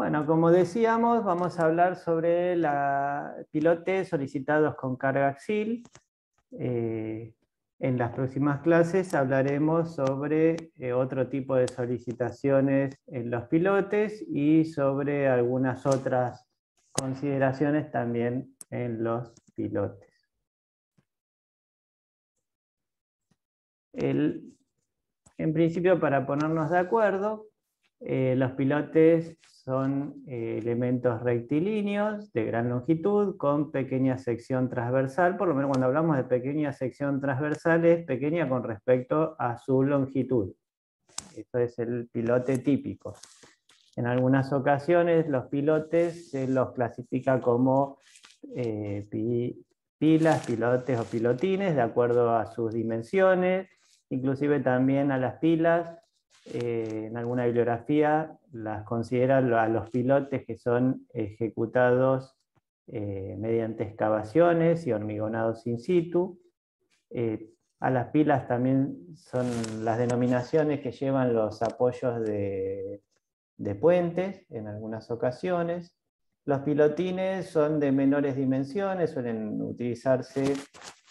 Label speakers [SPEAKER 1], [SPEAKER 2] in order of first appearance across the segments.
[SPEAKER 1] Bueno, como decíamos, vamos a hablar sobre pilotes solicitados con carga axil. En las próximas clases hablaremos sobre otro tipo de solicitaciones en los pilotes y sobre algunas otras consideraciones también en los pilotes. En principio, para ponernos de acuerdo, los pilotes son elementos rectilíneos de gran longitud con pequeña sección transversal. Por lo menos cuando hablamos de pequeña sección transversal es pequeña con respecto a su longitud. Esto es el pilote típico. En algunas ocasiones los pilotes se los clasifica como pilas, pilotes o pilotines de acuerdo a sus dimensiones. Inclusive también a las pilas, en alguna bibliografía las considera a los pilotes que son ejecutados mediante excavaciones y hormigonados in situ. A las pilas también son las denominaciones que llevan los apoyos de puentes en algunas ocasiones. Los pilotines son de menores dimensiones, suelen utilizarse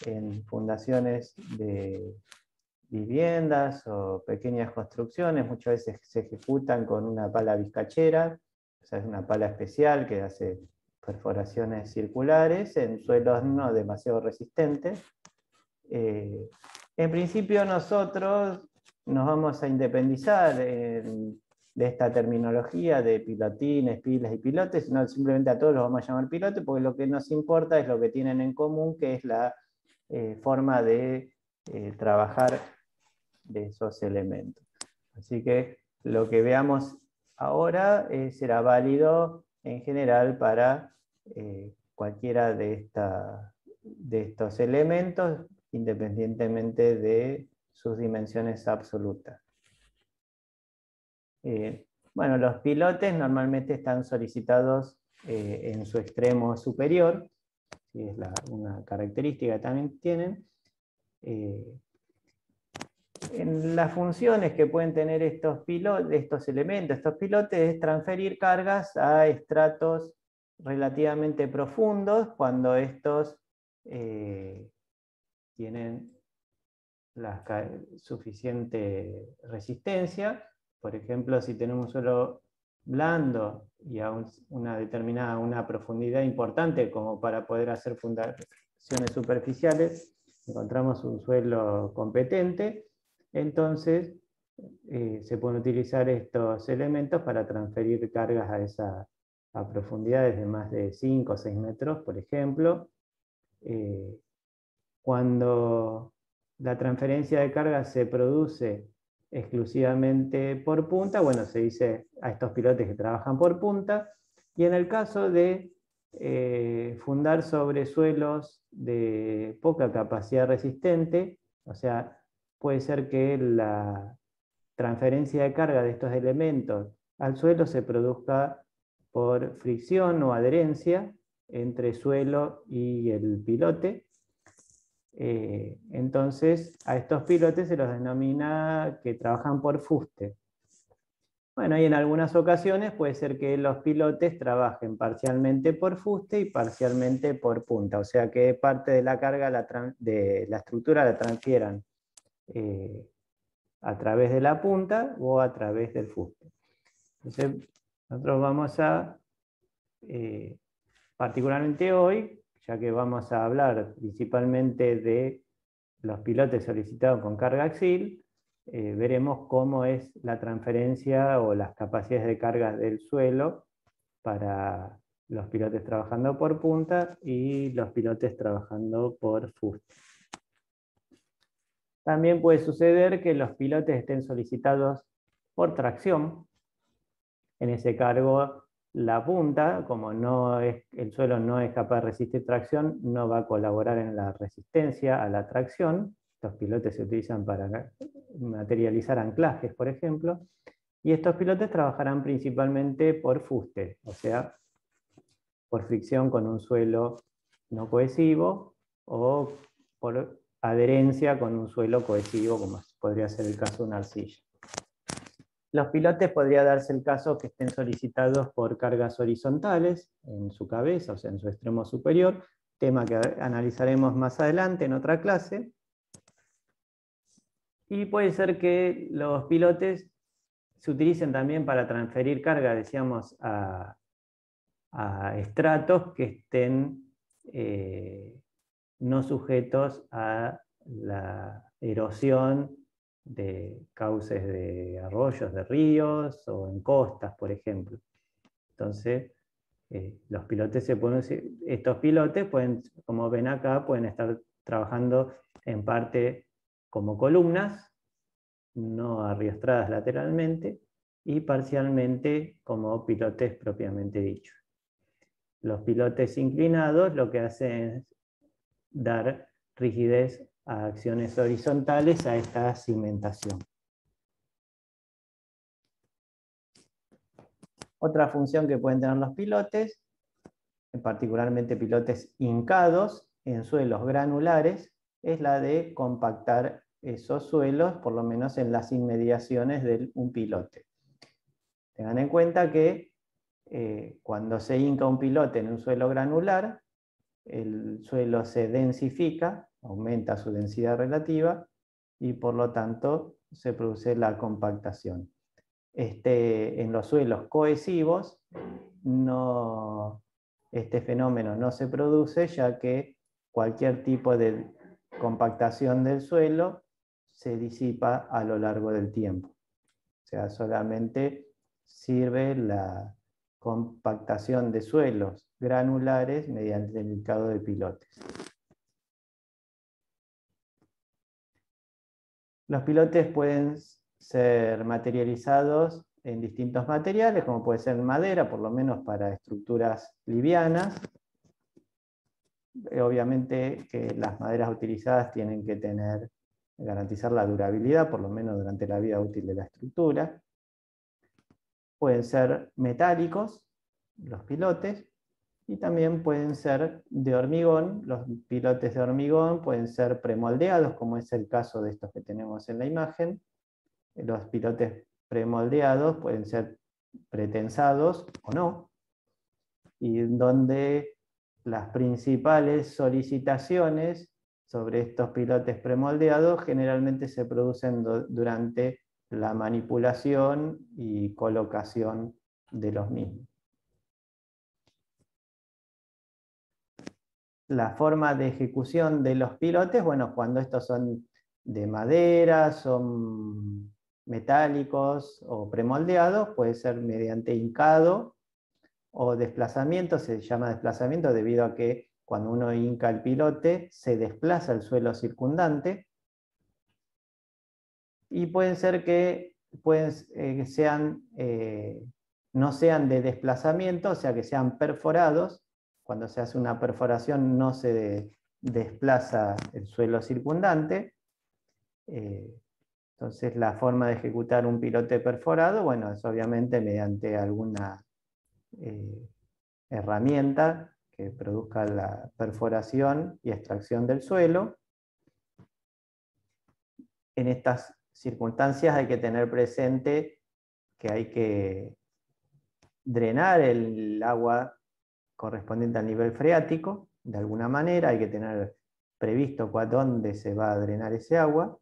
[SPEAKER 1] en fundaciones de viviendas o pequeñas construcciones, muchas veces se ejecutan con una pala vizcachera, o sea, es una pala especial que hace perforaciones circulares en suelos no demasiado resistentes. En principio nosotros nos vamos a independizar de esta terminología de pilotines, pilas y pilotes, sino simplemente a todos los vamos a llamar pilote, porque lo que nos importa es lo que tienen en común, que es la forma de trabajar de esos elementos. Así que lo que veamos ahora será válido en general para cualquiera de estos elementos, independientemente de sus dimensiones absolutas. Bueno, los pilotes normalmente están solicitados en su extremo superior, ¿sí? Es una característica que también tienen. En las funciones que pueden tener estos elementos, estos pilotes, es transferir cargas a estratos relativamente profundos cuando estos tienen la suficiente resistencia. Por ejemplo, si tenemos un suelo blando y a una profundidad importante como para poder hacer fundaciones superficiales, encontramos un suelo competente, entonces se pueden utilizar estos elementos para transferir cargas a profundidades de más de 5 o 6 metros, por ejemplo. Cuando la transferencia de carga se produce exclusivamente por punta, bueno, se dice a estos pilotes que trabajan por punta, y en el caso de fundar sobre suelos de poca capacidad resistente, o sea, puede ser que la transferencia de carga de estos elementos al suelo se produzca por fricción o adherencia entre suelo y el pilote. Entonces a estos pilotes se los denomina que trabajan por fuste. Bueno, y en algunas ocasiones puede ser que los pilotes trabajen parcialmente por fuste y parcialmente por punta, o sea que parte de la carga de la estructura la transfieran a través de la punta o a través del fuste. Entonces nosotros vamos a, particularmente hoy, ya que vamos a hablar principalmente de los pilotes solicitados con carga axil, veremos cómo es la transferencia o las capacidades de carga del suelo para los pilotes trabajando por punta y los pilotes trabajando por fuste. También puede suceder que los pilotes estén solicitados por tracción. En ese cargo, la punta, como el suelo no es capaz de resistir tracción, no va a colaborar en la resistencia a la tracción. Estos pilotes se utilizan para materializar anclajes, por ejemplo. Y estos pilotes trabajarán principalmente por fuste, o sea, por fricción con un suelo no cohesivo o por adherencia con un suelo cohesivo, como podría ser el caso de una arcilla. Los pilotes podría darse el caso que estén solicitados por cargas horizontales en su cabeza, o sea, en su extremo superior, tema que analizaremos más adelante en otra clase. Y puede ser que los pilotes se utilicen también para transferir carga, decíamos, a estratos que estén no sujetos a la erosión de cauces de arroyos, de ríos o en costas, por ejemplo. Entonces, los pilotes estos pilotes pueden, como ven acá, pueden estar trabajando en parte como columnas, no arriostradas lateralmente, y parcialmente como pilotes propiamente dichos. Los pilotes inclinados lo que hacen es dar rigidez a acciones horizontales a esta cimentación. Otra función que pueden tener los pilotes, particularmente pilotes hincados en suelos granulares, es la de compactar esos suelos, por lo menos en las inmediaciones de un pilote. Tengan en cuenta que cuando se hinca un pilote en un suelo granular, el suelo se densifica, aumenta su densidad relativa y por lo tanto se produce la compactación. En los suelos cohesivos este fenómeno no se produce, ya que cualquier tipo de compactación del suelo se disipa a lo largo del tiempo. O sea, solamente sirve la compactación de suelos granulares mediante el hincado de pilotes. Los pilotes pueden ser materializados en distintos materiales, como puede ser madera, por lo menos para estructuras livianas. Obviamente que las maderas utilizadas tienen que garantizar la durabilidad, por lo menos durante la vida útil de la estructura. Pueden ser metálicos, los pilotes, y también pueden ser de hormigón. Los pilotes de hormigón pueden ser premoldeados, como es el caso de estos que tenemos en la imagen. Los pilotes premoldeados pueden ser pretensados o no, y donde las principales solicitaciones sobre estos pilotes premoldeados generalmente se producen durante la manipulación y colocación de los mismos. La forma de ejecución de los pilotes, bueno, cuando estos son de madera, son metálicos o premoldeados, puede ser mediante hincado o desplazamiento. Se llama desplazamiento debido a que cuando uno hinca el pilote se desplaza el suelo circundante, y pueden ser que no sean de desplazamiento, o sea que sean perforados. Cuando se hace una perforación no se desplaza el suelo circundante. Entonces la forma de ejecutar un pilote perforado, bueno, es obviamente mediante alguna herramienta que produzca la perforación y extracción del suelo. En estas circunstancias hay que tener presente que hay que drenar el agua correspondiente al nivel freático, de alguna manera, hay que tener previsto dónde se va a drenar ese agua,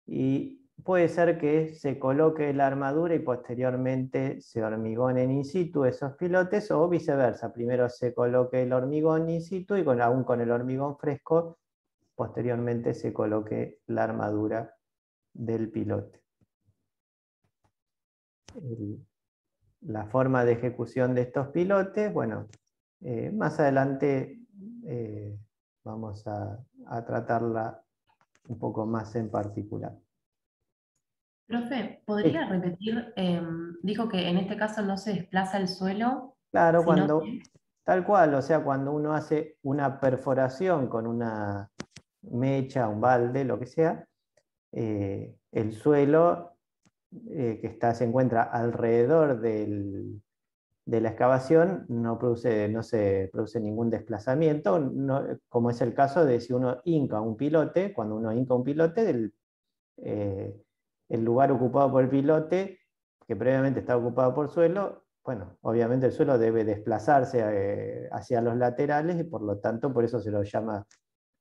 [SPEAKER 1] y puede ser que se coloque la armadura y posteriormente se hormigonen in situ esos pilotes, o viceversa, primero se coloque el hormigón in situ y aún con el hormigón fresco, posteriormente se coloque la armadura del pilote. La forma de ejecución de estos pilotes, bueno, más adelante vamos a tratarla un poco más en particular.
[SPEAKER 2] Profe, ¿podría repetir? Dijo que en este caso no se desplaza el suelo.
[SPEAKER 1] Claro,
[SPEAKER 2] Sino
[SPEAKER 1] tal cual, o sea, cuando uno hace una perforación con una mecha, un balde, lo que sea, el suelo que se encuentra alrededor de la excavación no se produce ningún desplazamiento, como es el caso de si uno hinca un pilote. Cuando uno hinca un pilote, el lugar ocupado por el pilote que previamente está ocupado por suelo, bueno, obviamente el suelo debe desplazarse hacia los laterales y por lo tanto por eso se lo llama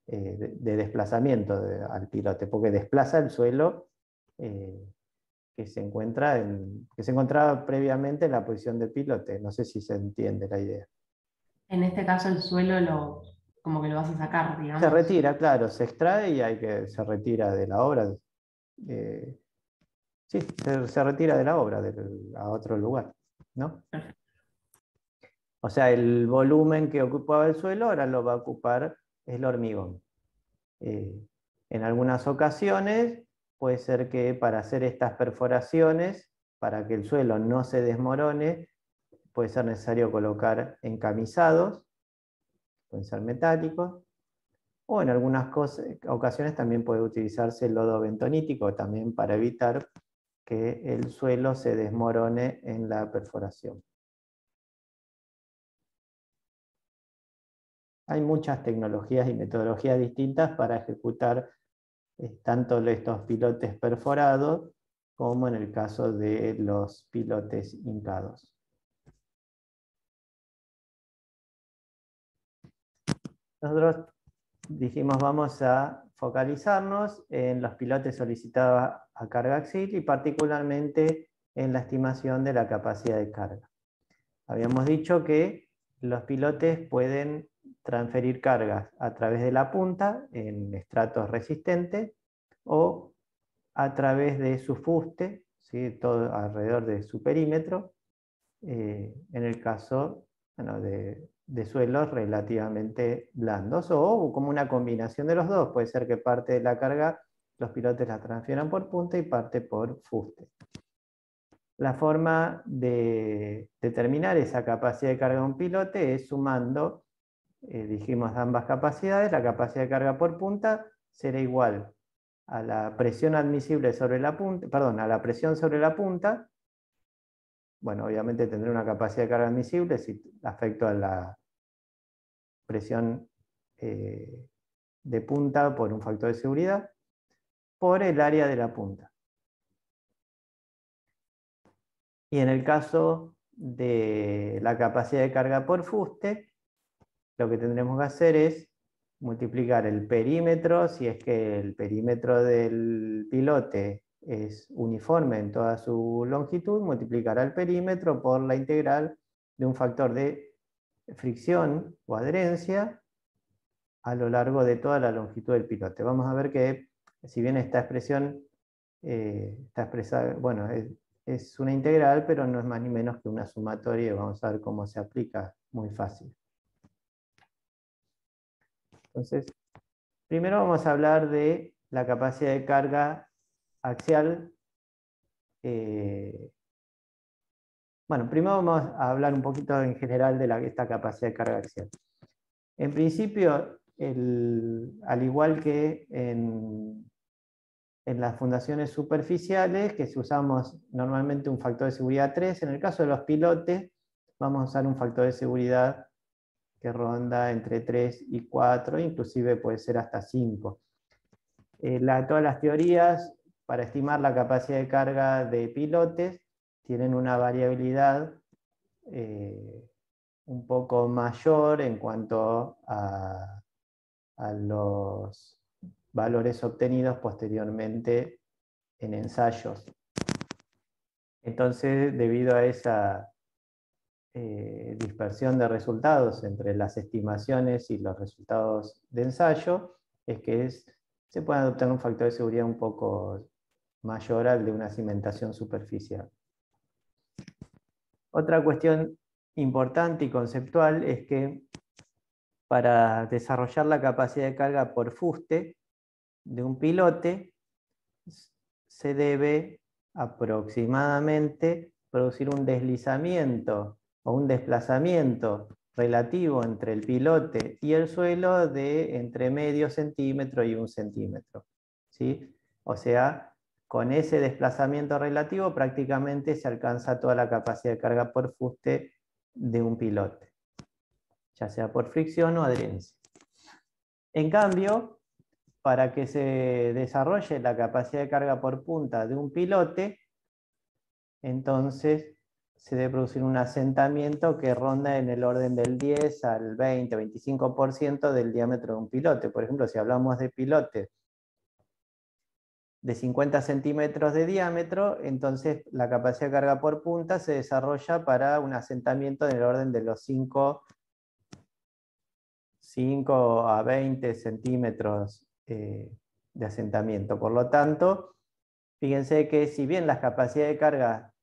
[SPEAKER 1] de desplazamiento al pilote, porque desplaza el suelo que se encontraba previamente en la posición del pilote. No sé si se entiende la idea.
[SPEAKER 2] En este caso el suelo como que lo vas a sacar,
[SPEAKER 1] Se
[SPEAKER 2] digamos.
[SPEAKER 1] retira, claro, se extrae y se retira de la obra. Sí, se retira de la obra a otro lugar, ¿no? O sea, el volumen que ocupaba el suelo ahora lo va a ocupar el hormigón. En algunas ocasiones puede ser que para hacer estas perforaciones, para que el suelo no se desmorone, puede ser necesario colocar encamisados, pueden ser metálicos, o en algunas ocasiones también puede utilizarse el lodo bentonítico también para evitar que el suelo se desmorone en la perforación. Hay muchas tecnologías y metodologías distintas para ejecutar tanto estos pilotes perforados como en el caso de los pilotes hincados. Nosotros dijimos vamos a focalizarnos en los pilotes solicitados a carga axil y particularmente en la estimación de la capacidad de carga. Habíamos dicho que los pilotes pueden transferir cargas a través de la punta en estratos resistentes o a través de su fuste, ¿sí? Todo alrededor de su perímetro, en el caso bueno, de suelos relativamente blandos, o como una combinación de los dos. Puede ser que parte de la carga los pilotes la transfieran por punta y parte por fuste. La forma de determinar esa capacidad de carga de un pilote es sumando, dijimos, ambas capacidades. La capacidad de carga por punta será igual a la presión admisible sobre la punta, perdón, a la presión sobre la punta. Bueno, obviamente tendré una capacidad de carga admisible si afecto a la presión de punta por un factor de seguridad, por el área de la punta. Y en el caso de la capacidad de carga por fuste, lo que tendremos que hacer es multiplicar el perímetro, si es que el perímetro del pilote es uniforme en toda su longitud, multiplicará el perímetro por la integral de un factor de fricción o adherencia a lo largo de toda la longitud del pilote. Vamos a ver que, si bien esta expresión está expresada, bueno, es una integral, pero no es más ni menos que una sumatoria, y vamos a ver cómo se aplica muy fácil. Entonces, primero vamos a hablar de la capacidad de carga axial. Bueno, primero vamos a hablar un poquito en general de esta capacidad de carga axial. En principio, al igual que en las fundaciones superficiales, que si usamos normalmente un factor de seguridad 3, en el caso de los pilotes vamos a usar un factor de seguridad que ronda entre 3 y 4, inclusive puede ser hasta 5. Todas las teorías para estimar la capacidad de carga de pilotes tienen una variabilidad un poco mayor en cuanto a los valores obtenidos posteriormente en ensayos. Entonces, debido a esa dispersión de resultados entre las estimaciones y los resultados de ensayo, es que se puede adoptar un factor de seguridad un poco mayor al de una cimentación superficial. Otra cuestión importante y conceptual es que para desarrollar la capacidad de carga por fuste de un pilote, se debe aproximadamente producir un deslizamiento o un desplazamiento relativo entre el pilote y el suelo de entre medio centímetro y 1 centímetro. ¿Sí? O sea, con ese desplazamiento relativo prácticamente se alcanza toda la capacidad de carga por fuste de un pilote, ya sea por fricción o adherencia. En cambio, para que se desarrolle la capacidad de carga por punta de un pilote, entonces se debe producir un asentamiento que ronda en el orden del 10 al 20, 25% del diámetro de un pilote. Por ejemplo, si hablamos de pilotes de 50 centímetros de diámetro, entonces la capacidad de carga por punta se desarrolla para un asentamiento en el orden de los 5 a 20 centímetros de asentamiento. Por lo tanto, fíjense que si bien las capacidades de carga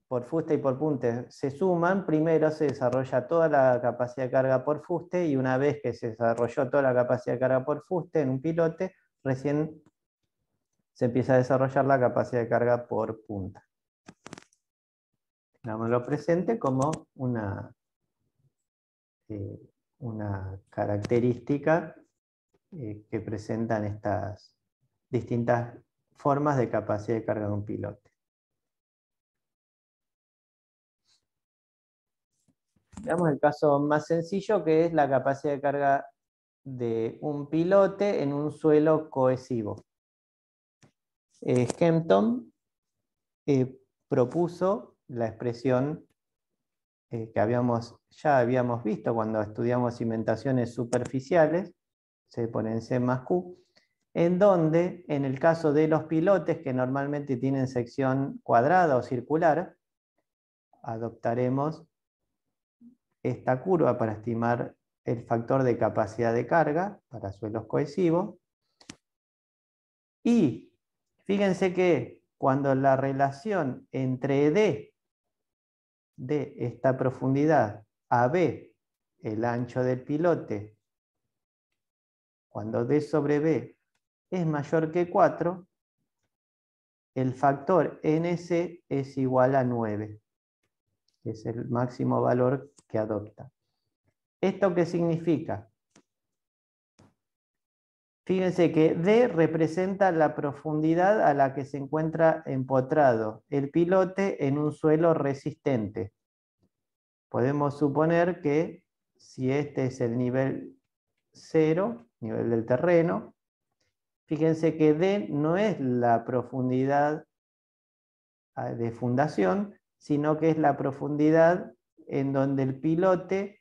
[SPEAKER 1] por fuste y por punte se suman, primero se desarrolla toda la capacidad de carga por fuste, y una vez que se desarrolló toda la capacidad de carga por fuste en un pilote, recién se empieza a desarrollar la capacidad de carga por punta. Tengámoslo presente como una característica que presentan estas distintas formas de capacidad de carga de un pilote. Veamos el caso más sencillo, que es la capacidad de carga de un pilote en un suelo cohesivo. Skempton propuso la expresión que ya habíamos visto cuando estudiamos cimentaciones superficiales, C pone en C más Q, en donde en el caso de los pilotes que normalmente tienen sección cuadrada o circular, adoptaremos esta curva para estimar el factor de capacidad de carga para suelos cohesivos. Y fíjense que cuando la relación entre D de esta profundidad a B, el ancho del pilote, cuando D sobre B es mayor que 4, el factor NC es igual a 9, que es el máximo valor que adopta. ¿Esto qué significa? Fíjense que D representa la profundidad a la que se encuentra empotrado el pilote en un suelo resistente. Podemos suponer que si este es el nivel 0, nivel del terreno, fíjense que D no es la profundidad de fundación, sino que es la profundidad en donde el pilote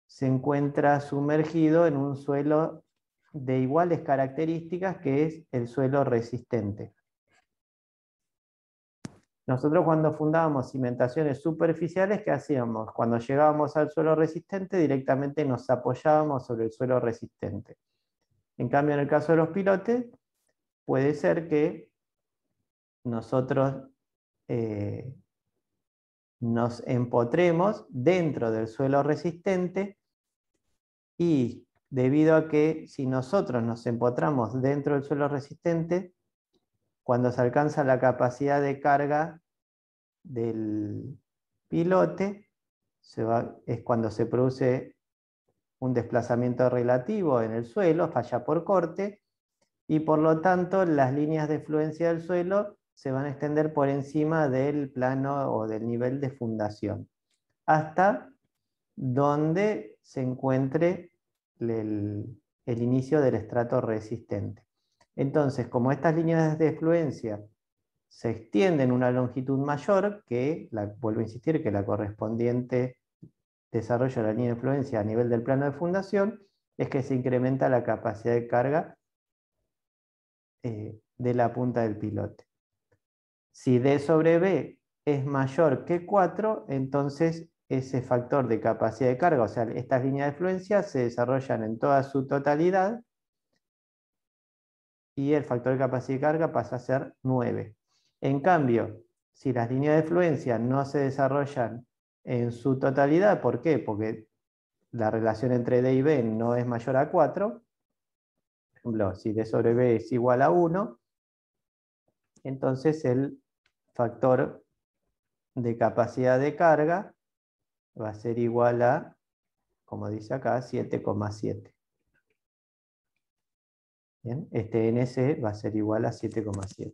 [SPEAKER 1] se encuentra sumergido en un suelo de iguales características, que es el suelo resistente. Nosotros cuando fundábamos cimentaciones superficiales, ¿qué hacíamos? Cuando llegábamos al suelo resistente, directamente nos apoyábamos sobre el suelo resistente. En cambio, en el caso de los pilotes, puede ser que nosotros nos empotremos dentro del suelo resistente, y debido a que si nosotros nos empotramos dentro del suelo resistente, cuando se alcanza la capacidad de carga del pilote, es cuando se produce un desplazamiento relativo en el suelo, falla por corte, y por lo tanto las líneas de fluencia del suelo se van a extender por encima del plano o del nivel de fundación, hasta donde se encuentre el inicio del estrato resistente. Entonces, como estas líneas de fluencia se extienden una longitud mayor, vuelvo a insistir, que la correspondiente desarrollo de la línea de fluencia a nivel del plano de fundación, es que se incrementa la capacidad de carga de la punta del pilote. Si D sobre B es mayor que 4, entonces ese factor de capacidad de carga, o sea, estas líneas de fluencia se desarrollan en toda su totalidad, y el factor de capacidad de carga pasa a ser 9. En cambio, si las líneas de fluencia no se desarrollan en su totalidad, ¿por qué? Porque la relación entre D y B no es mayor a 4. Por ejemplo, si D sobre B es igual a 1, entonces el factor de capacidad de carga va a ser igual a, como dice acá, 7,7. Bien, este NC va a ser igual a 7,7.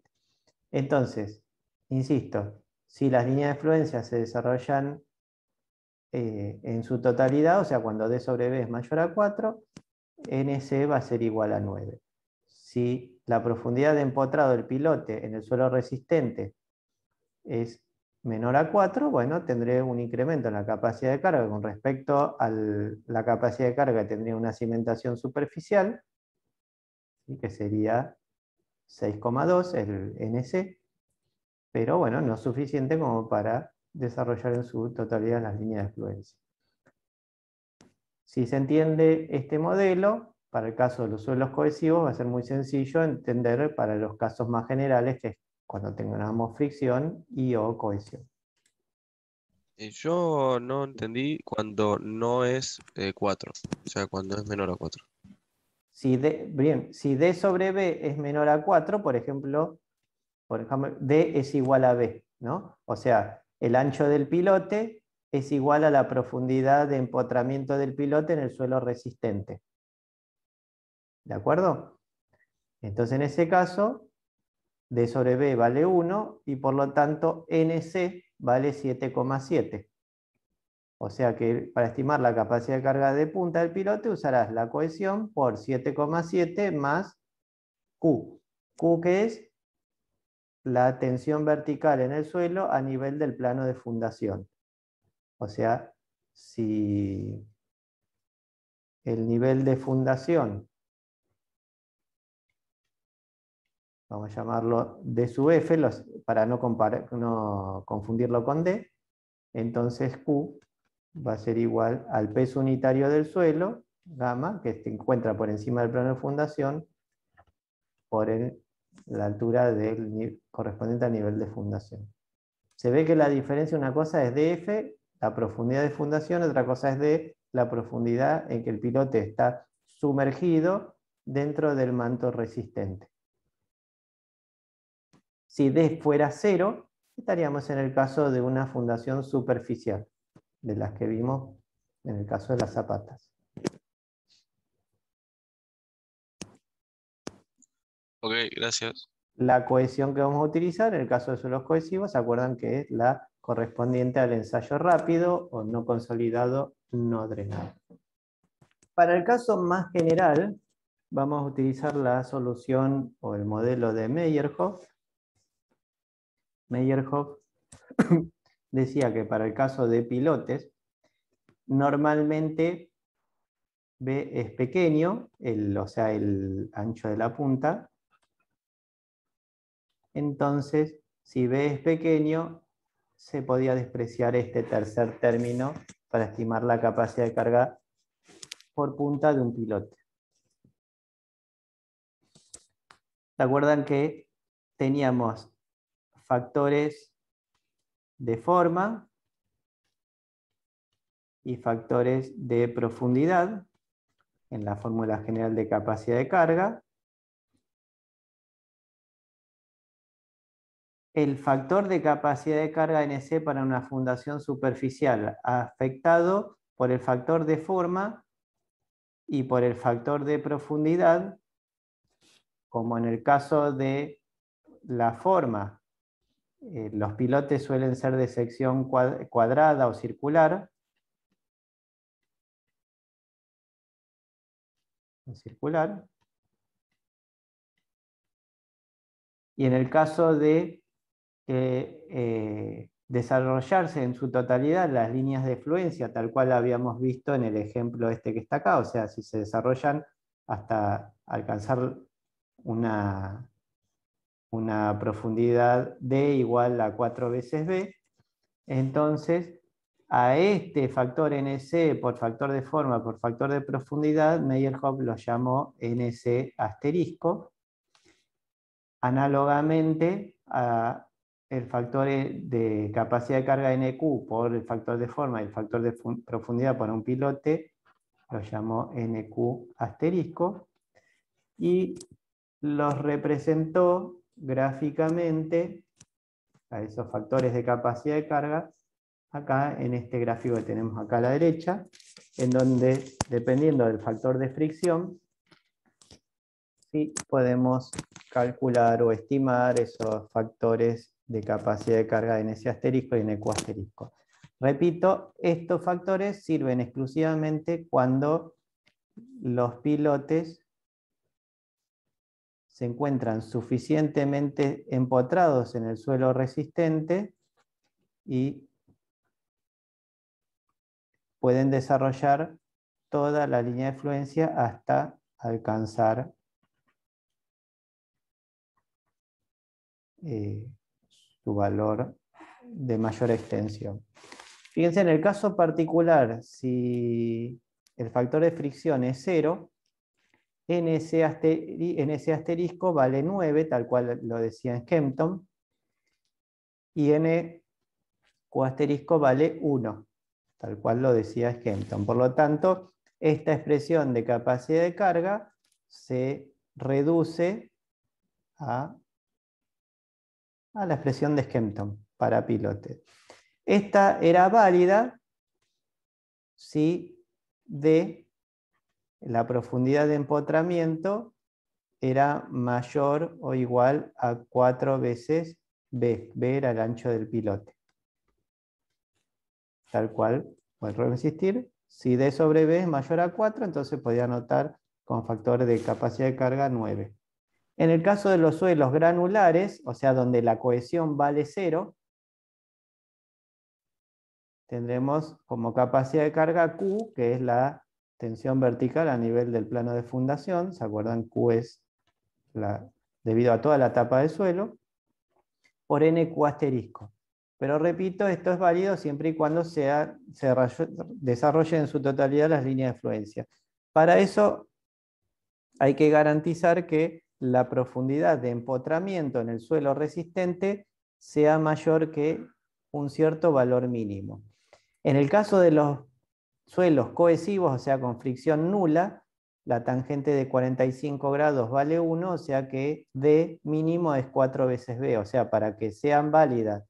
[SPEAKER 1] Entonces, insisto, si las líneas de fluencia se desarrollan en su totalidad, o sea, cuando D sobre B es mayor a 4, NC va a ser igual a 9. Si la profundidad de empotrado del pilote en el suelo resistente es menor a 4, bueno, tendré un incremento en la capacidad de carga con respecto a la capacidad de carga, tendría una cimentación superficial, ¿sí? Que sería 6,2 el NC, pero bueno, no es suficiente como para desarrollar en su totalidad las líneas de fluencia. Si se entiende este modelo, para el caso de los suelos cohesivos va a ser muy sencillo entender para los casos más generales, que es cuando tengamos fricción y o cohesión.
[SPEAKER 3] Yo no entendí cuando no es 4, o sea, cuando es menor a 4.
[SPEAKER 1] Si D sobre B es menor a 4, por ejemplo, D es igual a B, ¿no? O sea, el ancho del pilote es igual a la profundidad de empotramiento del pilote en el suelo resistente. ¿De acuerdo? Entonces, en ese caso, D sobre B vale 1 y por lo tanto NC vale 7,7. O sea que para estimar la capacidad de carga de punta del pilote usarás la cohesión por 7,7 más Q. Q, que es la tensión vertical en el suelo a nivel del plano de fundación. O sea, si el nivel de fundación, vamos a llamarlo D sub F, para no confundirlo con D, entonces Q va a ser igual al peso unitario del suelo, gamma, que se encuentra por encima del plano de fundación, por la altura correspondiente al nivel de fundación. Se ve que la diferencia, una cosa es df, la profundidad de fundación, otra cosa es de la profundidad en que el pilote está sumergido dentro del manto resistente. Si D fuera 0, estaríamos en el caso de una fundación superficial, de las que vimos en el caso de las zapatas.
[SPEAKER 3] Ok, gracias.
[SPEAKER 1] La cohesión que vamos a utilizar en el caso de suelos cohesivos, ¿se acuerdan que es la correspondiente al ensayo rápido o no consolidado no drenado? Para el caso más general, vamos a utilizar la solución o el modelo de Meyerhoff. Meyerhoff decía que para el caso de pilotes, normalmente B es pequeño, o sea, el ancho de la punta. Entonces, si B es pequeño, se podía despreciar este tercer término para estimar la capacidad de carga por punta de un pilote. ¿Se acuerdan que teníamos factores de forma y factores de profundidad en la fórmula general de capacidad de carga? El factor de capacidad de carga NC para una fundación superficial afectado por el factor de forma y por el factor de profundidad, como en el caso de la forma, los pilotes suelen ser de sección cuadrada o circular. Y en el caso de desarrollarse en su totalidad las líneas de fluencia, tal cual habíamos visto en el ejemplo este que está acá, o sea, si se desarrollan hasta alcanzar una profundidad D igual a 4 veces B, entonces a este factor NC por factor de forma por factor de profundidad, Meyerhoff lo llamó NC asterisco, análogamente a el factor de capacidad de carga NQ por el factor de forma y el factor de profundidad para un pilote, lo llamó NQ asterisco, y los representó gráficamente a esos factores de capacidad de carga acá en este gráfico que tenemos acá a la derecha, en donde dependiendo del factor de fricción, sí podemos calcular o estimar esos factores de capacidad de carga en ese asterisco y en EQ asterisco. Repito, estos factores sirven exclusivamente cuando los pilotes se encuentran suficientemente empotrados en el suelo resistente y pueden desarrollar toda la línea de fluencia hasta alcanzar su valor de mayor extensión. Fíjense, en el caso particular, si el factor de fricción es 0, ese asterisco vale 9, tal cual lo decía en Kempton, y n q asterisco vale 1, tal cual lo decía Kempton. Por lo tanto, esta expresión de capacidad de carga se reduce a la expresión de Kempton para pilotes. Esta era válida si D, la profundidad de empotramiento, era mayor o igual a 4 veces B. B era el ancho del pilote. Tal cual, vuelvo a insistir, si D sobre B es mayor a 4, entonces podía anotar con factor de capacidad de carga 9. En el caso de los suelos granulares, o sea, donde la cohesión vale 0, tendremos como capacidad de carga Q, que es la tensión vertical a nivel del plano de fundación. ¿Se acuerdan? Q es debido a toda la tapa de suelo, por NQ asterisco. Pero repito, esto es válido siempre y cuando se desarrollen en su totalidad las líneas de fluencia. Para eso hay que garantizar que la profundidad de empotramiento en el suelo resistente sea mayor que un cierto valor mínimo. En el caso de los suelos cohesivos, o sea, con fricción nula, la tangente de 45 grados vale 1, o sea que D mínimo es 4 veces B. O sea, para que sean válidas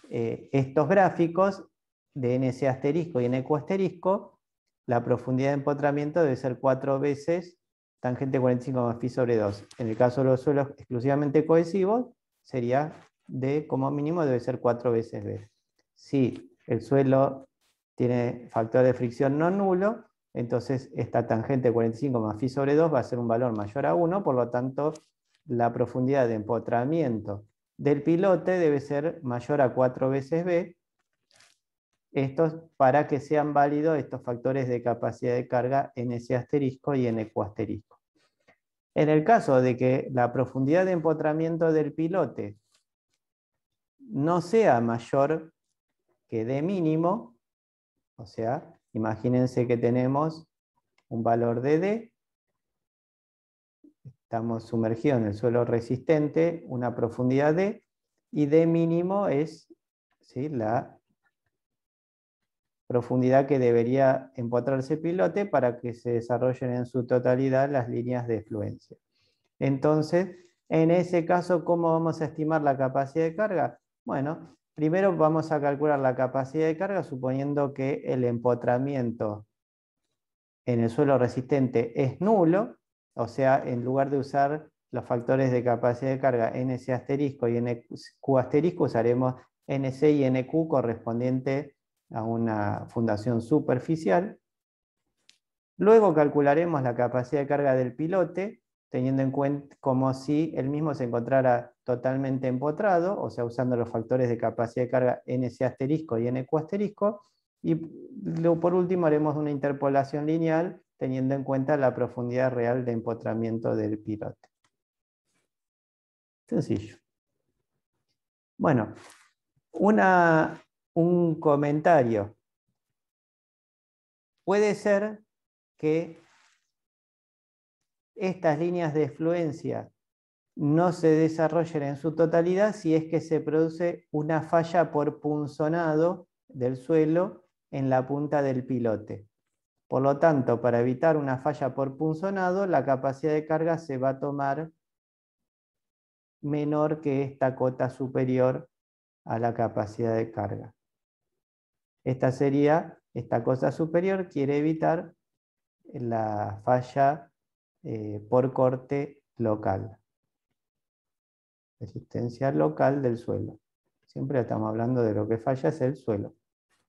[SPEAKER 1] estos gráficos de NC asterisco y NQ asterisco, la profundidad de empotramiento debe ser 4 veces tangente 45 más phi sobre 2. En el caso de los suelos exclusivamente cohesivos, sería D como mínimo debe ser 4 veces B. Si el suelo tiene factor de fricción no nulo, entonces esta tangente 45 más phi sobre 2 va a ser un valor mayor a 1, por lo tanto la profundidad de empotramiento del pilote debe ser mayor a 4 veces B. Esto para que sean válidos estos factores de capacidad de carga NC asterisco y NQ asterisco. En el caso de que la profundidad de empotramiento del pilote no sea mayor que D mínimo, o sea, imagínense que tenemos un valor de D, estamos sumergidos en el suelo resistente, una profundidad D, y D mínimo es, ¿sí?, la profundidad que debería empotrarse el pilote para que se desarrollen en su totalidad las líneas de fluencia. Entonces, en ese caso, ¿cómo vamos a estimar la capacidad de carga? Bueno, primero vamos a calcular la capacidad de carga suponiendo que el empotramiento en el suelo resistente es nulo, o sea, en lugar de usar los factores de capacidad de carga NC asterisco y NQ asterisco, usaremos NC y NQ correspondiente a una fundación superficial. Luego calcularemos la capacidad de carga del pilote, teniendo en cuenta como si el mismo se encontrara totalmente empotrado, o sea, usando los factores de capacidad de carga NC asterisco y NQ asterisco, y por último haremos una interpolación lineal teniendo en cuenta la profundidad real de empotramiento del pilote. Sencillo. Bueno, un comentario. Puede ser que estas líneas de fluencia no se desarrollen en su totalidad si es que se produce una falla por punzonado del suelo en la punta del pilote. Por lo tanto, para evitar una falla por punzonado, la capacidad de carga se va a tomar menor que esta cota superior a la capacidad de carga. Esta cota superior quiere evitar la falla por corte local. Resistencia local del suelo. Siempre estamos hablando de lo que falla es el suelo.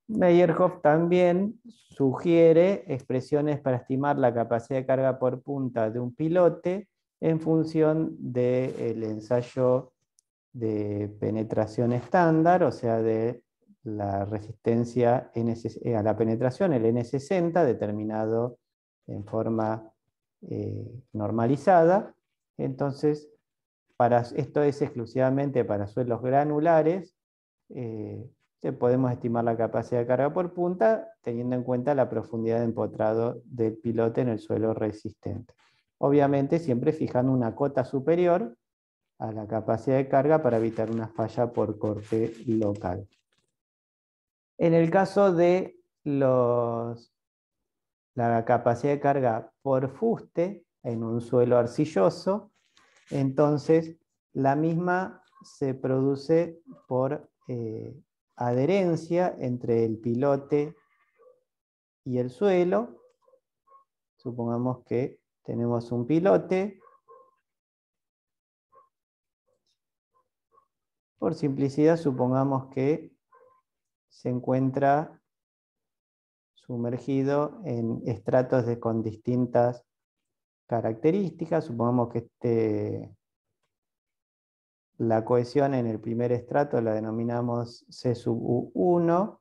[SPEAKER 1] Meyerhoff también sugiere expresiones para estimar la capacidad de carga por punta de un pilote en función del ensayo de penetración estándar, o sea, de la resistencia a la penetración, el N60, determinado en forma normalizada. Entonces, esto es exclusivamente para suelos granulares. Podemos estimar la capacidad de carga por punta teniendo en cuenta la profundidad de empotrado del pilote en el suelo resistente. Obviamente siempre fijando una cota superior a la capacidad de carga para evitar una falla por corte local. En el caso de la capacidad de carga por fuste en un suelo arcilloso, entonces la misma se produce por adherencia entre el pilote y el suelo. Supongamos que tenemos un pilote. Por simplicidad, supongamos que se encuentra sumergido en estratos con distintas características. Supongamos que la cohesión en el primer estrato la denominamos C sub U1,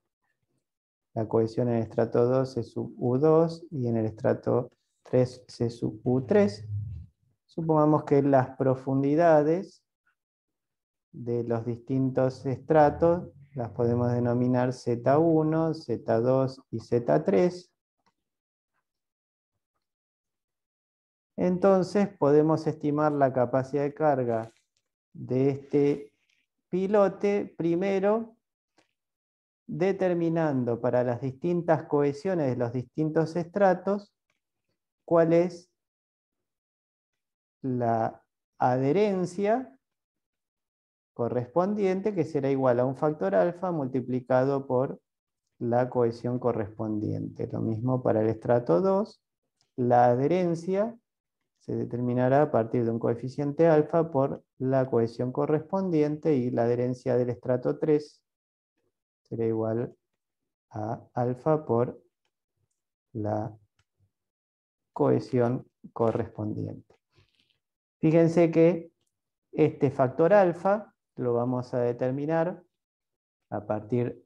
[SPEAKER 1] la cohesión en el estrato 2 C sub U2 y en el estrato 3 C sub U3. Supongamos que las profundidades de los distintos estratos las podemos denominar Z1, Z2 y Z3. Entonces podemos estimar la capacidad de carga de este pilote, primero determinando para las distintas cohesiones de los distintos estratos cuál es la adherencia correspondiente, que será igual a un factor alfa multiplicado por la cohesión correspondiente. Lo mismo para el estrato 2, la adherencia se determinará a partir de un coeficiente alfa por la cohesión correspondiente, y la adherencia del estrato 3 será igual a alfa por la cohesión correspondiente. Fíjense que este factor alfa lo vamos a determinar a partir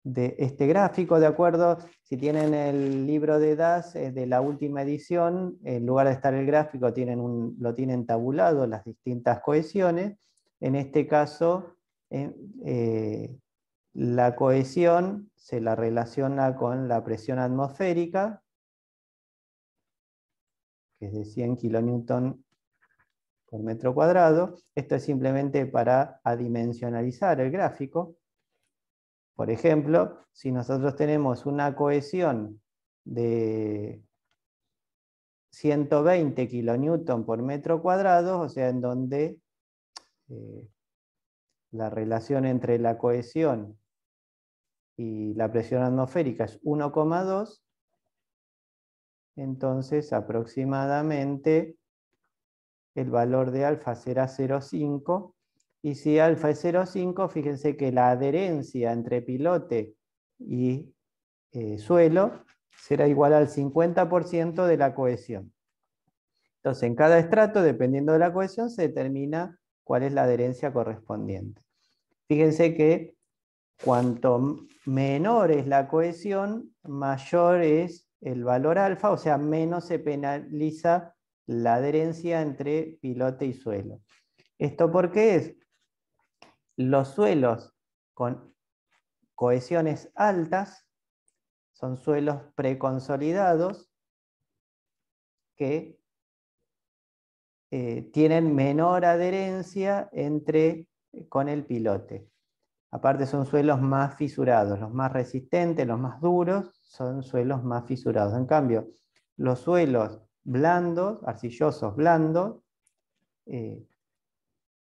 [SPEAKER 1] de este gráfico, de acuerdo. Si tienen el libro de DAS de la última edición, en lugar de estar el gráfico lo tienen tabulado las distintas cohesiones. En este caso, la cohesión se la relaciona con la presión atmosférica, que es de 100 kilonewton por metro cuadrado. Esto es simplemente para adimensionalizar el gráfico. Por ejemplo, si nosotros tenemos una cohesión de 120 kilonewton por metro cuadrado, o sea, en donde la relación entre la cohesión y la presión atmosférica es 1,2, entonces aproximadamente el valor de alfa será 0,5, y si alfa es 0,5, fíjense que la adherencia entre pilote y suelo será igual al 50% de la cohesión. Entonces, en cada estrato, dependiendo de la cohesión, se determina cuál es la adherencia correspondiente. Fíjense que cuanto menor es la cohesión, mayor es el valor alfa, o sea, menos se penaliza la adherencia entre pilote y suelo. ¿Esto por qué es? Los suelos con cohesiones altas son suelos preconsolidados que tienen menor adherencia con el pilote. Aparte son suelos más fisurados, los más resistentes, los más duros, son suelos más fisurados. En cambio, los suelos blandos, arcillosos blandos,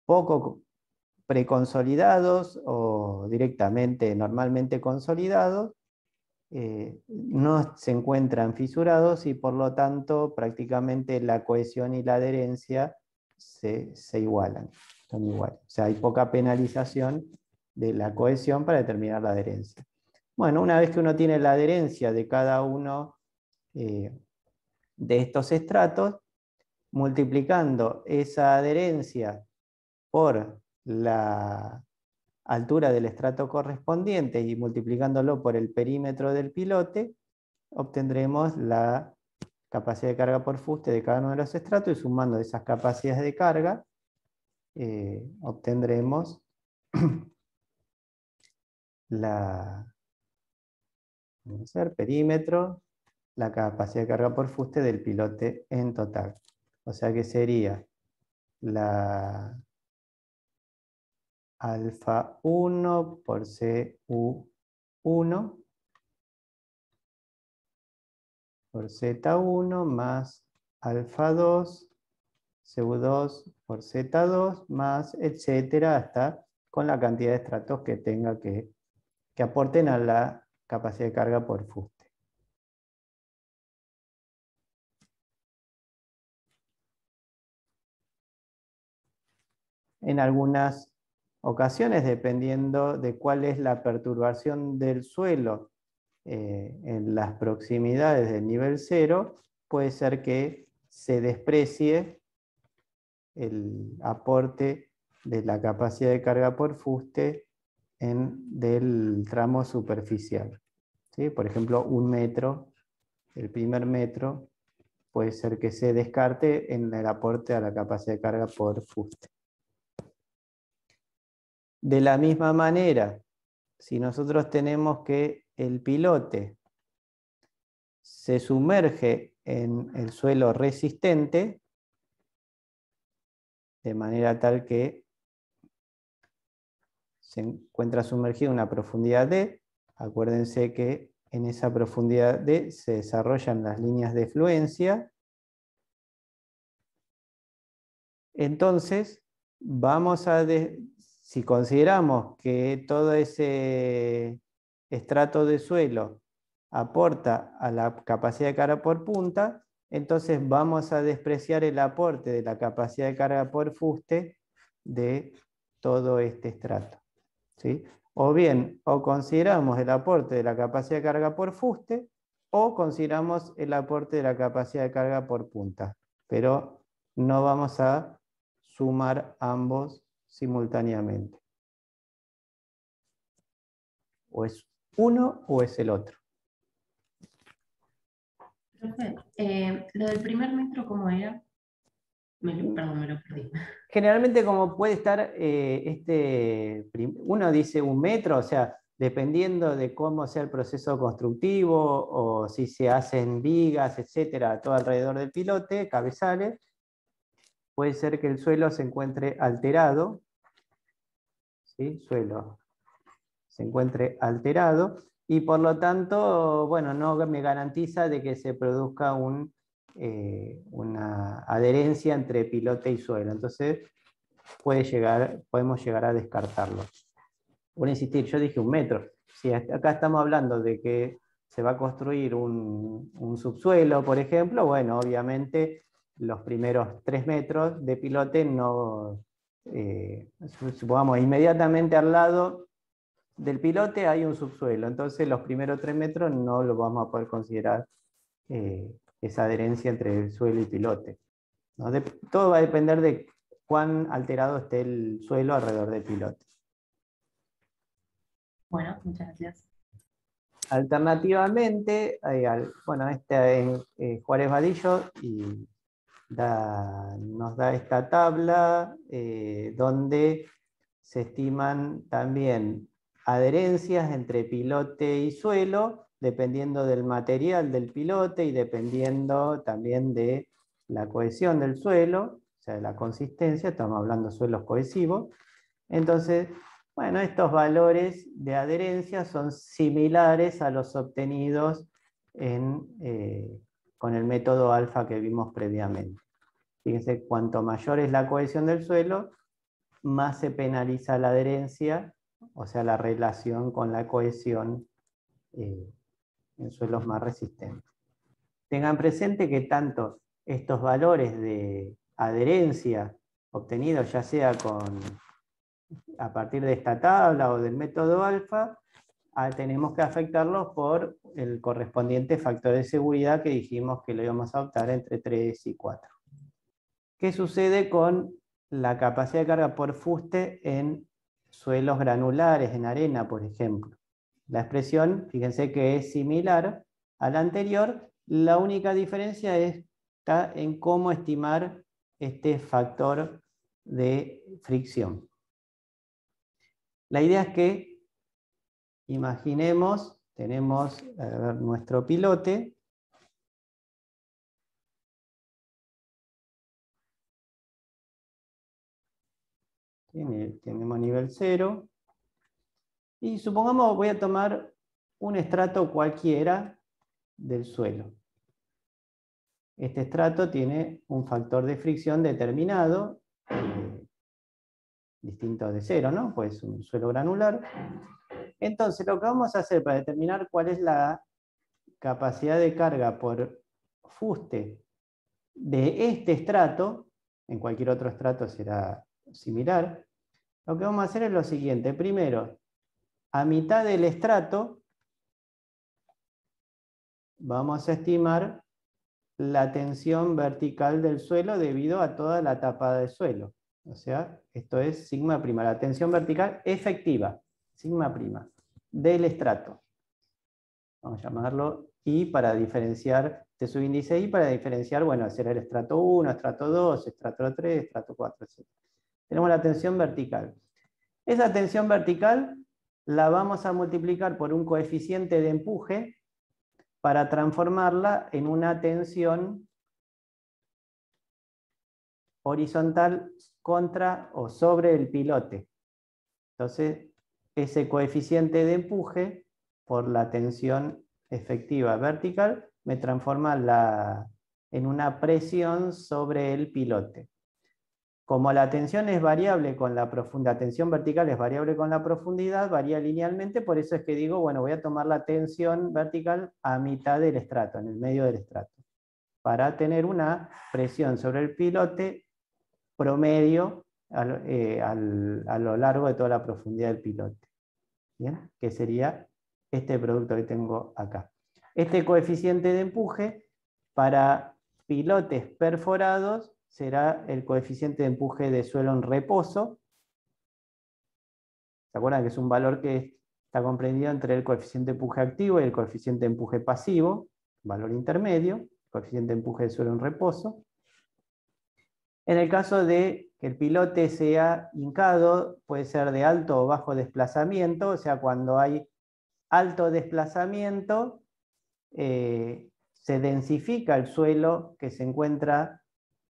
[SPEAKER 1] poco preconsolidados o directamente normalmente consolidados, no se encuentran fisurados y por lo tanto prácticamente la cohesión y la adherencia se igualan, son iguales. O sea, hay poca penalización de la cohesión para determinar la adherencia. Bueno, una vez que uno tiene la adherencia de cada uno de estos estratos, multiplicando esa adherencia por la altura del estrato correspondiente y multiplicándolo por el perímetro del pilote, obtendremos la capacidad de carga por fuste de cada uno de los estratos, y sumando esas capacidades de carga, obtendremos vamos a ver, perímetro, la capacidad de carga por fuste del pilote en total. O sea que sería la alfa 1 por CU1 por Z1 más alfa 2, CU2 por Z2 más etcétera, hasta con la cantidad de estratos que tenga que aporten a la capacidad de carga por fuste. En algunas ocasiones, dependiendo de cuál es la perturbación del suelo en las proximidades del nivel 0, puede ser que se desprecie el aporte de la capacidad de carga por fuste del tramo superficial. ¿Sí? Por ejemplo, 1 metro, el primer metro, puede ser que se descarte en el aporte a la capacidad de carga por fuste. De la misma manera, si nosotros tenemos que el pilote se sumerge en el suelo resistente, de manera tal que se encuentra sumergido a una profundidad D, acuérdense que en esa profundidad D se desarrollan las líneas de fluencia. Entonces, si consideramos que todo ese estrato de suelo aporta a la capacidad de carga por punta, entonces vamos a despreciar el aporte de la capacidad de carga por fuste de todo este estrato. ¿Sí? O bien, o consideramos el aporte de la capacidad de carga por fuste, o consideramos el aporte de la capacidad de carga por punta. Pero no vamos a sumar ambos simultáneamente. O es uno o es el otro.
[SPEAKER 2] Profe, lo del primer metro, ¿cómo era? Perdón, me lo perdí.
[SPEAKER 1] Generalmente, como puede estar, uno dice 1 metro, o sea, dependiendo de cómo sea el proceso constructivo, o si se hacen vigas, etcétera, todo alrededor del pilote, cabezales, puede ser que el suelo se encuentre alterado, ¿sí? Suelo se encuentre alterado, y por lo tanto, bueno, no me garantiza de que se produzca una adherencia entre pilote y suelo. Entonces, podemos llegar a descartarlo. Por insistir, yo dije 1 metro. Si acá estamos hablando de que se va a construir un subsuelo, por ejemplo, bueno, obviamente los primeros 3 metros de pilote no, supongamos, inmediatamente al lado del pilote hay un subsuelo, entonces los primeros 3 metros no lo vamos a poder considerar esa adherencia entre el suelo y pilote, ¿no? Todo va a depender de cuán alterado esté el suelo alrededor del pilote.
[SPEAKER 2] Bueno, muchas gracias.
[SPEAKER 1] Alternativamente, bueno, este es Juárez Vadillo y nos da esta tabla donde se estiman también adherencias entre pilote y suelo, dependiendo del material del pilote y dependiendo también de la cohesión del suelo, o sea, de la consistencia, estamos hablando de suelos cohesivos. Entonces, bueno, estos valores de adherencia son similares a los obtenidos con el método alfa que vimos previamente. Fíjense, cuanto mayor es la cohesión del suelo, más se penaliza la adherencia, o sea, la relación con la cohesión en suelos más resistentes. Tengan presente que tanto estos valores de adherencia obtenidos, ya sea a partir de esta tabla o del método alfa, tenemos que afectarlos por el correspondiente factor de seguridad que dijimos que lo íbamos a optar entre 3 y 4. ¿Qué sucede con la capacidad de carga por fuste en suelos granulares en arena, por ejemplo. La expresión, fíjense que es similar a la anterior, la única diferencia está en cómo estimar este factor de fricción. La idea es que, imaginemos, tenemos nuestro pilote. Tenemos nivel 0. Y supongamos voy a tomar un estrato cualquiera del suelo. Este estrato tiene un factor de fricción determinado, distinto de 0, ¿no? Pues un suelo granular. Entonces, lo que vamos a hacer para determinar cuál es la capacidad de carga por fuste de este estrato, en cualquier otro estrato será similar, lo que vamos a hacer es lo siguiente. Primero, a mitad del estrato, vamos a estimar la tensión vertical del suelo debido a toda la tapada de suelo. O sea, esto es sigma prima, la tensión vertical efectiva, sigma prima, del estrato. Vamos a llamarlo I para diferenciar, este subíndice I para diferenciar, bueno, será el estrato 1, estrato 2, estrato 3, estrato 4, etc. Tenemos la tensión vertical. Esa tensión vertical la vamos a multiplicar por un coeficiente de empuje para transformarla en una tensión horizontal contra o sobre el pilote. Entonces, ese coeficiente de empuje por la tensión efectiva vertical me transforma en una presión sobre el pilote. Como la tensión es variable con la profundidad, la tensión vertical es variable con la profundidad, varía linealmente, por eso es que digo, bueno, voy a tomar la tensión vertical a mitad del estrato, en el medio del estrato, para tener una presión sobre el pilote promedio a lo largo de toda la profundidad del pilote. ¿Bien? Que sería este producto que tengo acá. Este coeficiente de empuje para pilotes perforados será el coeficiente de empuje de suelo en reposo. ¿Se acuerdan que es un valor que está comprendido entre el coeficiente de empuje activo y el coeficiente de empuje pasivo? Valor intermedio, coeficiente de empuje de suelo en reposo. En el caso de que el pilote sea hincado, puede ser de alto o bajo desplazamiento, o sea, cuando hay alto desplazamiento, se densifica el suelo que se encuentra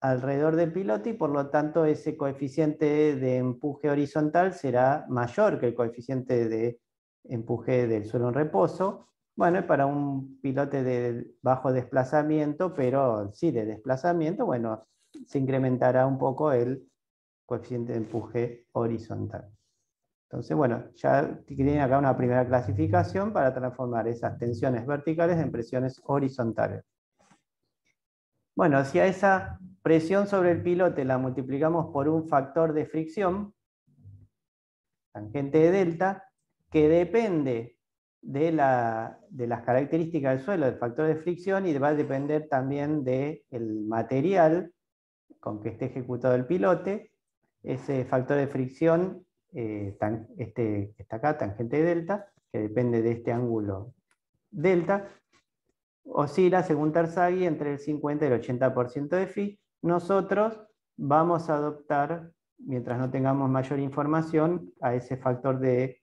[SPEAKER 1] alrededor del pilote y por lo tanto ese coeficiente de empuje horizontal será mayor que el coeficiente de empuje del suelo en reposo. Bueno, para un pilote de bajo desplazamiento, pero sí de desplazamiento, bueno, se incrementará un poco el coeficiente de empuje horizontal. Entonces, bueno, ya tienen acá una primera clasificación para transformar esas tensiones verticales en presiones horizontales. Bueno, si a esa presión sobre el pilote la multiplicamos por un factor de fricción, tangente de delta, que depende de las características del suelo, del factor de fricción, y va a depender también del material con que esté ejecutado el pilote. Ese factor de fricción, que está acá, tangente de delta, que depende de este ángulo delta, oscila, según Terzaghi, entre el 50 y el 80% de phi. Nosotros vamos a adoptar, mientras no tengamos mayor información, a ese factor de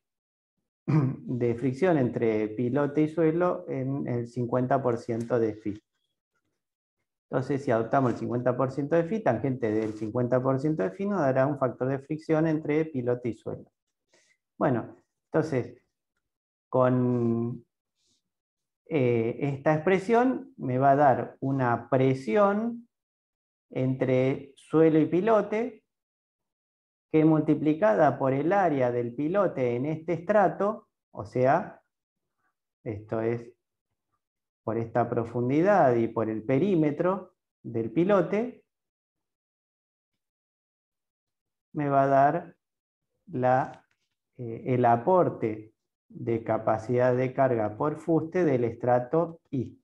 [SPEAKER 1] fricción entre pilote y suelo en el 50% de phi. Entonces, si adoptamos el 50% de phi, tangente del 50% de phi nos dará un factor de fricción entre pilote y suelo. Bueno, entonces, con esta expresión me va a dar una presión entre suelo y pilote, que multiplicada por el área del pilote en este estrato, o sea, esto es por esta profundidad y por el perímetro del pilote, me va a dar el aporte de capacidad de carga por fuste del estrato I.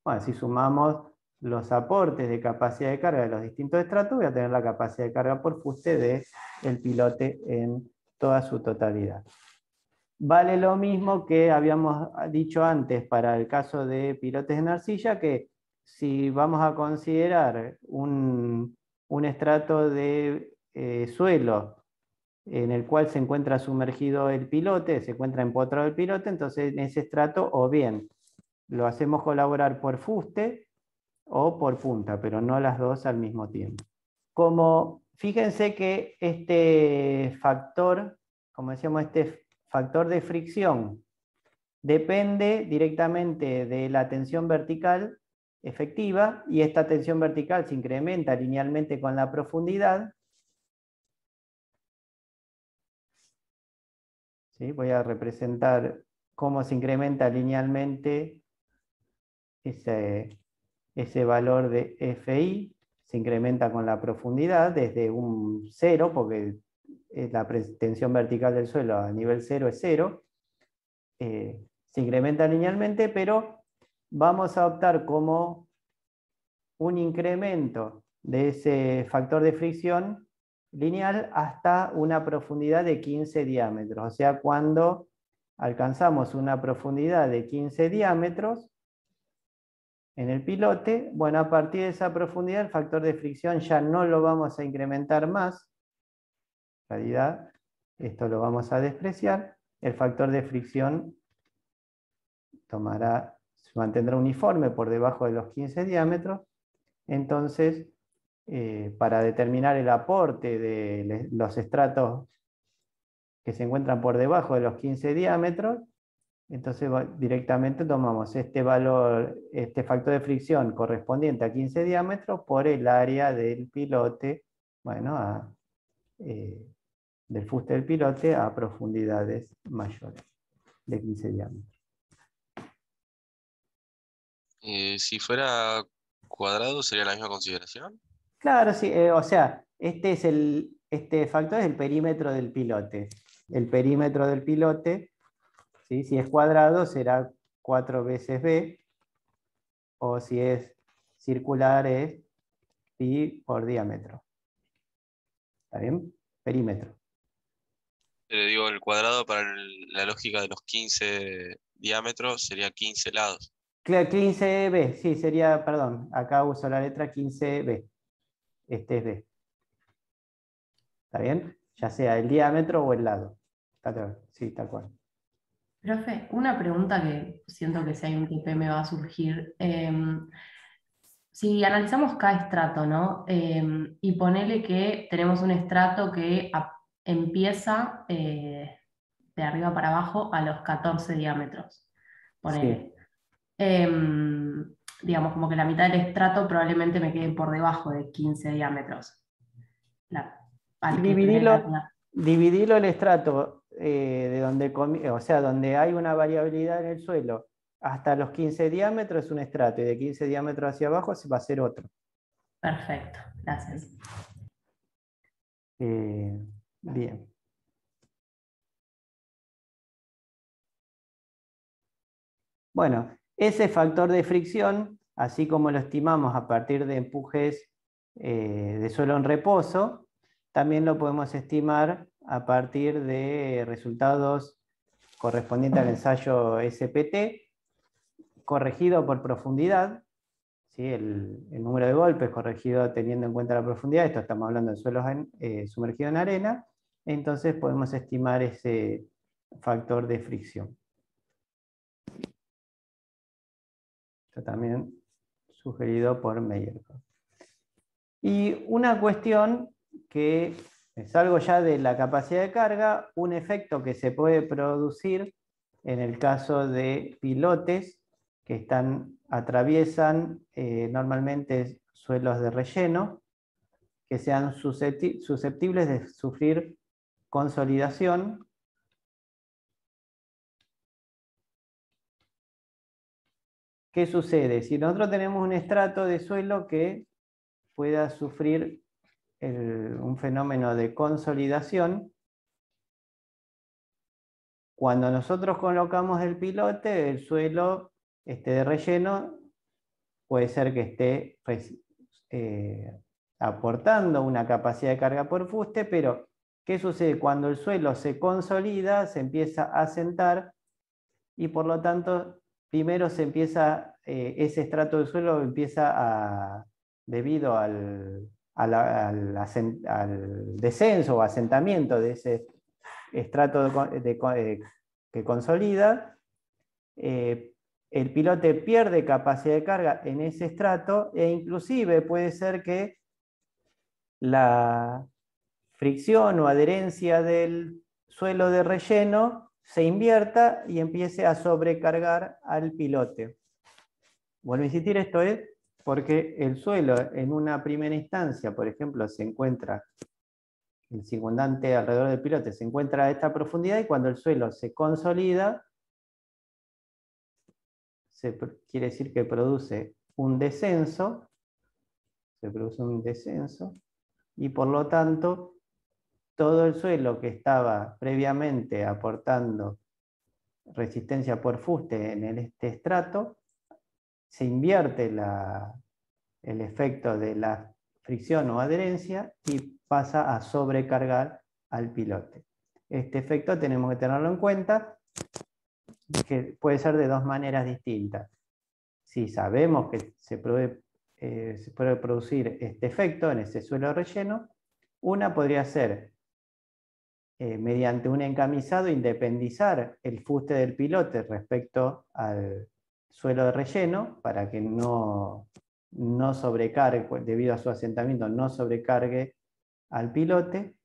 [SPEAKER 1] Bueno, si sumamos los aportes de capacidad de carga de los distintos estratos, voy a tener la capacidad de carga por fuste del pilote en toda su totalidad. Vale lo mismo que habíamos dicho antes para el caso de pilotes en arcilla, que si vamos a considerar un estrato de suelo en el cual se encuentra sumergido el pilote, se encuentra empotrado el pilote, entonces en ese estrato o bien lo hacemos colaborar por fuste o por punta, pero no las dos al mismo tiempo. Como fíjense que este factor, como decíamos, este factor de fricción depende directamente de la tensión vertical efectiva, y esta tensión vertical se incrementa linealmente con la profundidad. ¿Sí? Voy a representar cómo se incrementa linealmente ese valor de Fi. Se incrementa con la profundidad desde un 0, porque la tensión vertical del suelo a nivel 0 es 0. Se incrementa linealmente, pero vamos a optar como un incremento de ese factor de fricción lineal hasta una profundidad de 15 diámetros. O sea, cuando alcanzamos una profundidad de 15 diámetros en el pilote, bueno, a partir de esa profundidad el factor de fricción ya no lo vamos a incrementar más. En realidad, esto lo vamos a despreciar. El factor de fricción se mantendrá uniforme por debajo de los 15 diámetros. Entonces, para determinar el aporte de los estratos que se encuentran por debajo de los 15 diámetros, entonces directamente tomamos este valor, este factor de fricción correspondiente a 15 diámetros por el área del pilote, bueno, del fuste del pilote a profundidades mayores de 15 diámetros.
[SPEAKER 3] Si fuera cuadrado, ¿sería la misma consideración?
[SPEAKER 1] Claro, sí, o sea, este factor es el perímetro del pilote. El perímetro del pilote, ¿sí? Si es cuadrado, será 4 veces B, o si es circular, es pi por diámetro. ¿Está bien? Perímetro.
[SPEAKER 3] Pero digo, el cuadrado para la lógica de los 15 diámetros sería 15 lados.
[SPEAKER 1] Claro, 15B, sí, sería, perdón, acá uso la letra 15B. Este es B. ¿Está bien? Ya sea el diámetro o el lado. Sí, tal cual.
[SPEAKER 2] Profe, una pregunta que siento que si hay un TP me va a surgir. Si analizamos cada estrato, ¿no? Y ponele que tenemos un estrato que empieza de arriba para abajo a los 14 diámetros.
[SPEAKER 1] Sí.
[SPEAKER 2] Ponele. Digamos, como que la mitad del estrato probablemente me quede por debajo de 15 diámetros. Al que tenés
[SPEAKER 1] Dividilo el estrato de donde, o sea, donde hay una variabilidad en el suelo hasta los 15 diámetros es un estrato, y de 15 diámetros hacia abajo se va a ser otro.
[SPEAKER 2] Perfecto, gracias.
[SPEAKER 1] Bien. Bueno, ese factor de fricción, así como lo estimamos a partir de empujes de suelo en reposo, también lo podemos estimar a partir de resultados correspondientes al ensayo SPT, corregido por profundidad, ¿sí? El número de golpes corregido teniendo en cuenta la profundidad. Esto estamos hablando de suelos sumergidos en arena. Entonces podemos estimar ese factor de fricción. Esto también sugerido por Meyerhoff. Y una cuestión que es algo ya de la capacidad de carga, un efecto que se puede producir en el caso de pilotes que atraviesan normalmente suelos de relleno, que sean susceptibles de sufrir consolidación. ¿Qué sucede? Si nosotros tenemos un estrato de suelo que pueda sufrir un fenómeno de consolidación, cuando nosotros colocamos el pilote, el suelo de relleno puede ser que esté aportando una capacidad de carga por fuste, pero ¿Qué sucede? Cuando el suelo se consolida, se empieza a asentar y por lo tanto, primero se empieza, ese estrato del suelo empieza a, debido al descenso o asentamiento de ese estrato que consolida, el pilote pierde capacidad de carga en ese estrato e inclusive puede ser que la fricción o adherencia del suelo de relleno se invierta y empiece a sobrecargar al pilote. Vuelvo a insistir, esto es porque el suelo en una primera instancia, por ejemplo, se encuentra, el circundante alrededor del pilote se encuentra a esta profundidad y cuando el suelo se consolida, quiere decir que produce un descenso, y por lo tanto todo el suelo que estaba previamente aportando resistencia por fuste en este estrato, se invierte el efecto de la fricción o adherencia y pasa a sobrecargar al pilote. Este efecto tenemos que tenerlo en cuenta, que puede ser de dos maneras distintas. Si sabemos que se puede producir este efecto en ese suelo relleno, una podría ser mediante un encamisado independizar el fuste del pilote respecto al suelo de relleno para que no sobrecargue, debido a su asentamiento, no sobrecargue al pilote,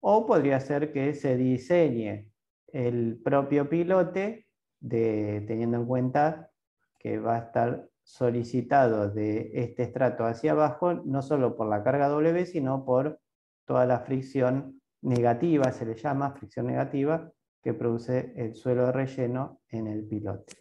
[SPEAKER 1] o podría ser que se diseñe el propio pilote teniendo en cuenta que va a estar solicitado de este estrato hacia abajo, no solo por la carga W, sino por toda la fricción negativa, se le llama fricción negativa, que produce el suelo de relleno en el pilote.